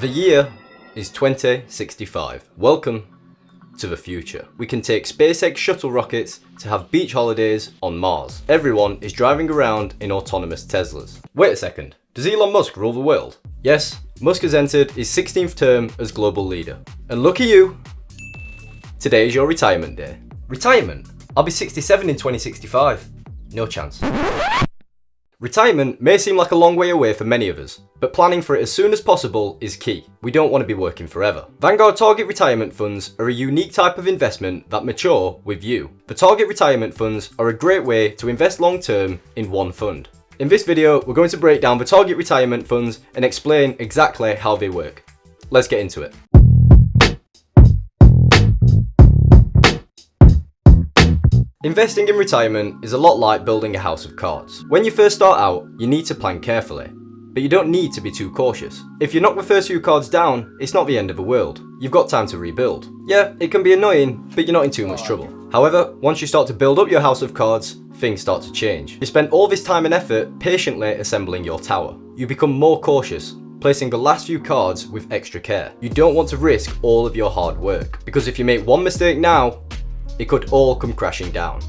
The year is 2065. Welcome to the future. We can take SpaceX shuttle rockets to have beach holidays on Mars. Everyone is driving around in autonomous Teslas. Wait a second, does Elon Musk rule the world? Yes, Musk has entered his 16th term as global leader. And lucky you, today is your retirement day. Retirement? I'll be 67 in 2065. No chance. Retirement may seem like a long way away for many of us, but planning for it as soon as possible is key. We don't want to be working forever. Vanguard Target Retirement Funds are a unique type of investment that mature with you. The Target Retirement Funds are a great way to invest long term in one fund. In this video, we're going to break down the Target Retirement Funds and explain exactly how they work. Let's get into it. Investing in retirement is a lot like building a house of cards. When you first start out, you need to plan carefully, but you don't need to be too cautious. If you knock the first few cards down, it's not the end of the world. You've got time to rebuild. Yeah, it can be annoying, but you're not in too much trouble. However, once you start to build up your house of cards, things start to change. You spend all this time and effort patiently assembling your tower. You become more cautious, placing the last few cards with extra care. You don't want to risk all of your hard work, because if you make one mistake now, it could all come crashing down.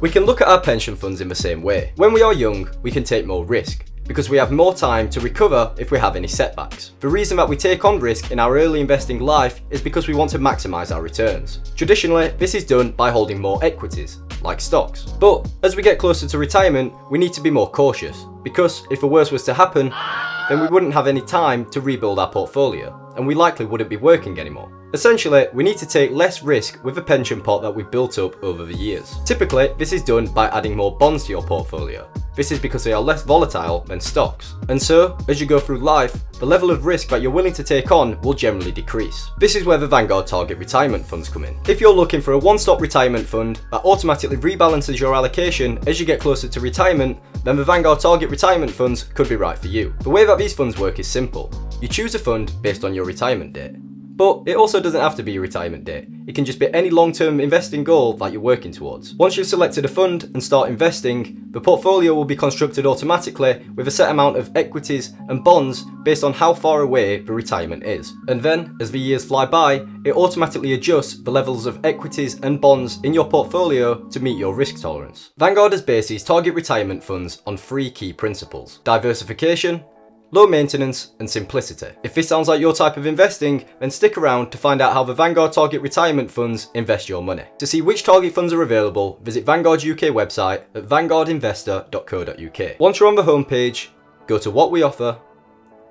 We can look at our pension funds in the same way. When we are young, we can take more risk, because we have more time to recover if we have any setbacks. The reason that we take on risk in our early investing life is because we want to maximize our returns. Traditionally, this is done by holding more equities, like stocks. But as we get closer to retirement, we need to be more cautious, because if the worst was to happen, then we wouldn't have any time to rebuild our portfolio, and we likely wouldn't be working anymore. Essentially, we need to take less risk with the pension pot that we've built up over the years. Typically, this is done by adding more bonds to your portfolio. This is because they are less volatile than stocks. And so, as you go through life, the level of risk that you're willing to take on will generally decrease. This is where the Vanguard Target Retirement Funds come in. If you're looking for a one-stop retirement fund that automatically rebalances your allocation as you get closer to retirement, then the Vanguard Target Retirement Funds could be right for you. The way that these funds work is simple. You choose a fund based on your retirement date. But it also doesn't have to be your retirement date. It can just be any long-term investing goal that you're working towards. Once you've selected a fund and start investing, the portfolio will be constructed automatically with a set amount of equities and bonds based on how far away the retirement is. And then, as the years fly by, it automatically adjusts the levels of equities and bonds in your portfolio to meet your risk tolerance. Vanguard has based these target retirement funds on three key principles: diversification, low maintenance, and simplicity. If this sounds like your type of investing, then stick around to find out how the Vanguard Target Retirement Funds invest your money. To see which target funds are available, visit Vanguard UK website at vanguardinvestor.co.uk. Once you're on the homepage, go to what we offer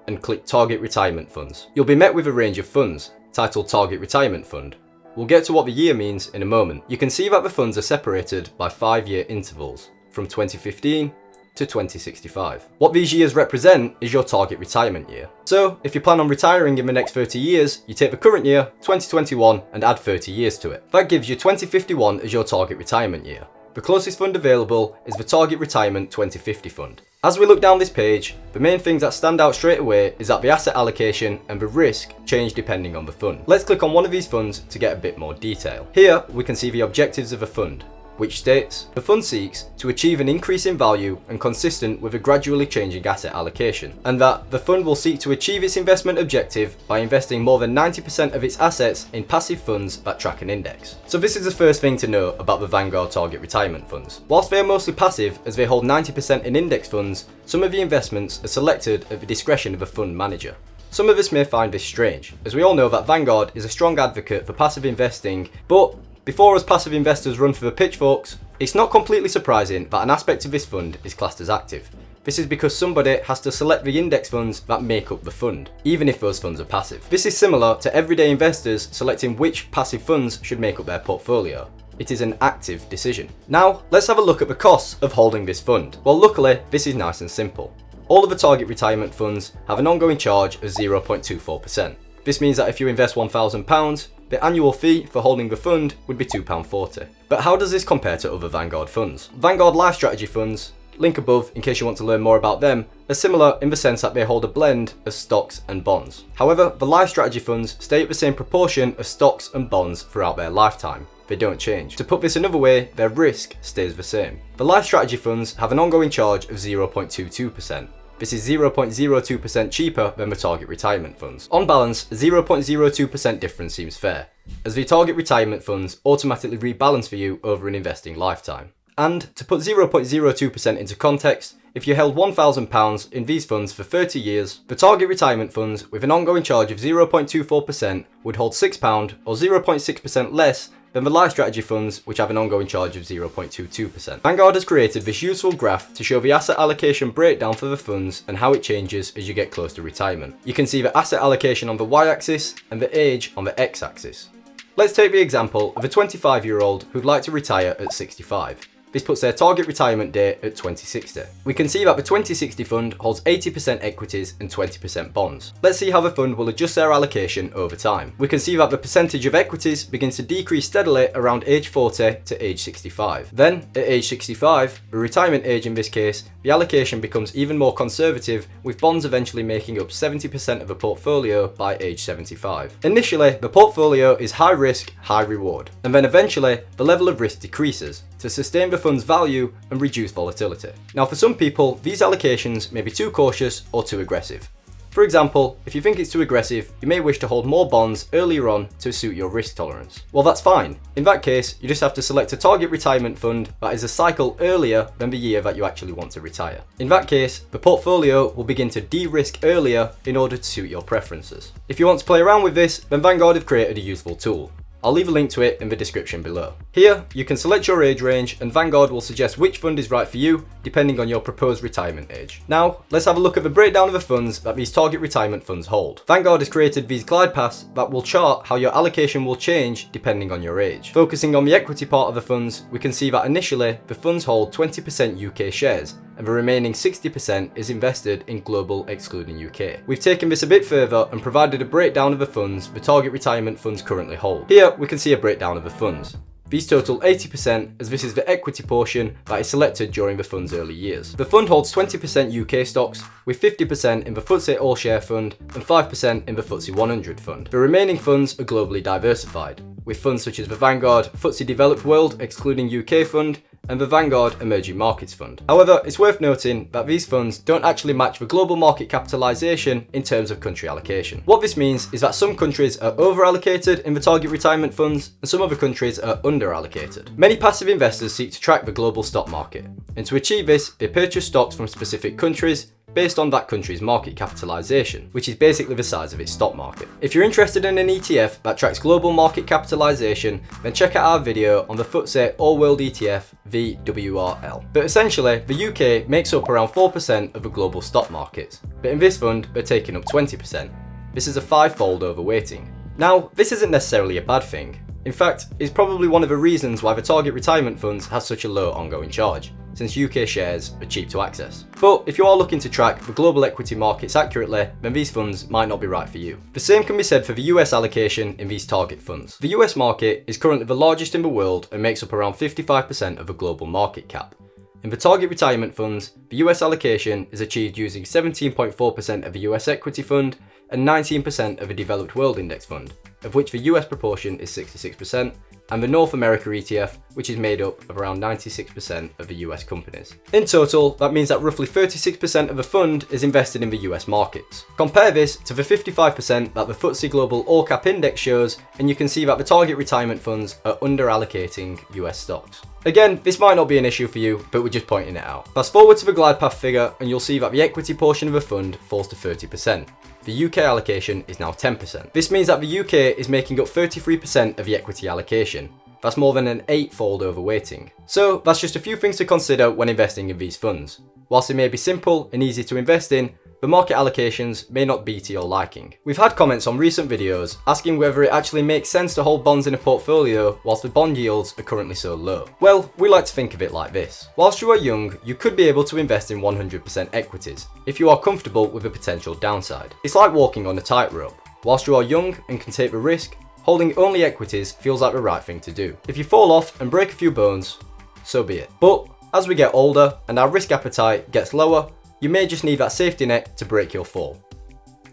and click Target Retirement Funds. You'll be met with a range of funds titled Target Retirement Fund. We'll get to what the year means in a moment. You can see that the funds are separated by 5-year intervals from 2015 to 2065. What these years represent is your target retirement year. So, if you plan on retiring in the next 30 years, you take the current year, 2021, and add 30 years to it. That gives you 2051 as your target retirement year. The closest fund available is the Target Retirement 2050 Fund. As we look down this page, the main things that stand out straight away is that the asset allocation and the risk change depending on the fund. Let's click on one of these funds to get a bit more detail. Here, we can see the objectives of a fund, which states, the fund seeks to achieve an increase in value and consistent with a gradually changing asset allocation, and that the fund will seek to achieve its investment objective by investing more than 90% of its assets in passive funds that track an index. So this is the first thing to know about the Vanguard Target Retirement Funds. Whilst they are mostly passive as they hold 90% in index funds, some of the investments are selected at the discretion of a fund manager. Some of us may find this strange, as we all know that Vanguard is a strong advocate for passive investing, but before us passive investors run for the pitchforks, it's not completely surprising that an aspect of this fund is classed as active. This is because somebody has to select the index funds that make up the fund, even if those funds are passive. This is similar to everyday investors selecting which passive funds should make up their portfolio. It is an active decision. Now, let's have a look at the costs of holding this fund. Well, luckily, this is nice and simple. All of the target retirement funds have an ongoing charge of 0.24%. This means that if you invest £1,000, the annual fee for holding the fund would be £2.40. But how does this compare to other Vanguard funds? Vanguard Life Strategy funds, link above in case you want to learn more about them, are similar in the sense that they hold a blend of stocks and bonds. However, the Life Strategy funds stay at the same proportion of stocks and bonds throughout their lifetime. They don't change. To put this another way, their risk stays the same. The Life Strategy funds have an ongoing charge of 0.22%. This is 0.02% cheaper than the target retirement funds. On balance, a 0.02% difference seems fair, as the target retirement funds automatically rebalance for you over an investing lifetime. And to put 0.02% into context, if you held £1,000 in these funds for 30 years, the target retirement funds with an ongoing charge of 0.24% would hold £6 or 0.6% less than the life strategy funds, which have an ongoing charge of 0.22%. Vanguard has created this useful graph to show the asset allocation breakdown for the funds and how it changes as you get close to retirement. You can see the asset allocation on the y-axis and the age on the x-axis. Let's take the example of a 25-year-old who'd like to retire at 65. This puts their target retirement date at 2060. We can see that the 2060 fund holds 80% equities and 20% bonds. Let's see how the fund will adjust their allocation over time. We can see that the percentage of equities begins to decrease steadily around age 40 to age 65. Then, at age 65, the retirement age in this case, the allocation becomes even more conservative, with bonds eventually making up 70% of the portfolio by age 75. Initially, the portfolio is high risk, high reward, and then eventually, the level of risk decreases to sustain the fund's value and reduce volatility. Now, for some people, these allocations may be too cautious or too aggressive. For example, if you think it's too aggressive, you may wish to hold more bonds earlier on to suit your risk tolerance. Well, that's fine. In that case, you just have to select a target retirement fund that is a cycle earlier than the year that you actually want to retire. In that case, the portfolio will begin to de-risk earlier in order to suit your preferences. If you want to play around with this, then Vanguard have created a useful tool. I'll leave a link to it in the description below. Here, you can select your age range and Vanguard will suggest which fund is right for you, depending on your proposed retirement age. Now, let's have a look at the breakdown of the funds that these target retirement funds hold. Vanguard has created these glide paths that will chart how your allocation will change depending on your age. Focusing on the equity part of the funds, we can see that initially, the funds hold 20% UK shares, and the remaining 60% is invested in global excluding UK. We've taken this a bit further and provided a breakdown of the funds the target retirement funds currently hold. Here we can see a breakdown of the funds. These total 80% as this is the equity portion that is selected during the fund's early years. The fund holds 20% UK stocks, with 50% in the FTSE All Share Fund and 5% in the FTSE 100 Fund. The remaining funds are globally diversified, with funds such as the Vanguard FTSE Developed World excluding UK Fund and the Vanguard Emerging Markets Fund. However, it's worth noting that these funds don't actually match the global market capitalisation in terms of country allocation. What this means is that some countries are over-allocated in the target retirement funds and some other countries are under-allocated. Many passive investors seek to track the global stock market, and to achieve this, they purchase stocks from specific countries based on that country's market capitalisation, which is basically the size of its stock market. If you're interested in an ETF that tracks global market capitalisation, then check out our video on the FTSE All World ETF, VWRL. But essentially, the UK makes up around 4% of the global stock market, but in this fund, they're taking up 20%. This is a 5-fold overweighting. Now, this isn't necessarily a bad thing. In fact, it's probably one of the reasons why the target retirement funds has such a low ongoing charge, since UK shares are cheap to access. But if you are looking to track the global equity markets accurately, then these funds might not be right for you. The same can be said for the US allocation in these target funds. The US market is currently the largest in the world and makes up around 55% of the global market cap. In the target retirement funds, the US allocation is achieved using 17.4% of the US equity fund and 19% of a developed world index fund, of which the US proportion is 66%, and the North America ETF, which is made up of around 96% of the US companies. In total, that means that roughly 36% of the fund is invested in the US markets. Compare this to the 55% that the FTSE Global All Cap Index shows, and you can see that the target retirement funds are under-allocating US stocks. Again, this might not be an issue for you, but we're just pointing it out. Fast forward to the glide path figure, and you'll see that the equity portion of the fund falls to 30%. The UK allocation is now 10%. This means that the UK is making up 33% of the equity allocation. That's more than an 8-fold overweighting. So that's just a few things to consider when investing in these funds. Whilst it may be simple and easy to invest in, the market allocations may not be to your liking. We've had comments on recent videos asking whether it actually makes sense to hold bonds in a portfolio whilst the bond yields are currently so low. Well, we like to think of it like this. Whilst you are young, you could be able to invest in 100% equities if you are comfortable with the potential downside. It's like walking on a tightrope. Whilst you are young and can take the risk, holding only equities feels like the right thing to do. If you fall off and break a few bones, so be it. But as we get older and our risk appetite gets lower, you may just need that safety net to break your fall.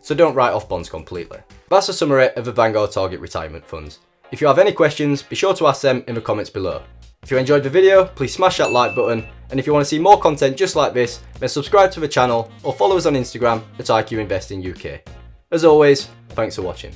So don't write off bonds completely. That's a summary of the Vanguard Target Retirement Funds. If you have any questions, be sure to ask them in the comments below. If you enjoyed the video, please smash that like button, And if you want to see more content just like this, then subscribe to the channel or follow us on Instagram at iQinvesting UK. As always, thanks for watching.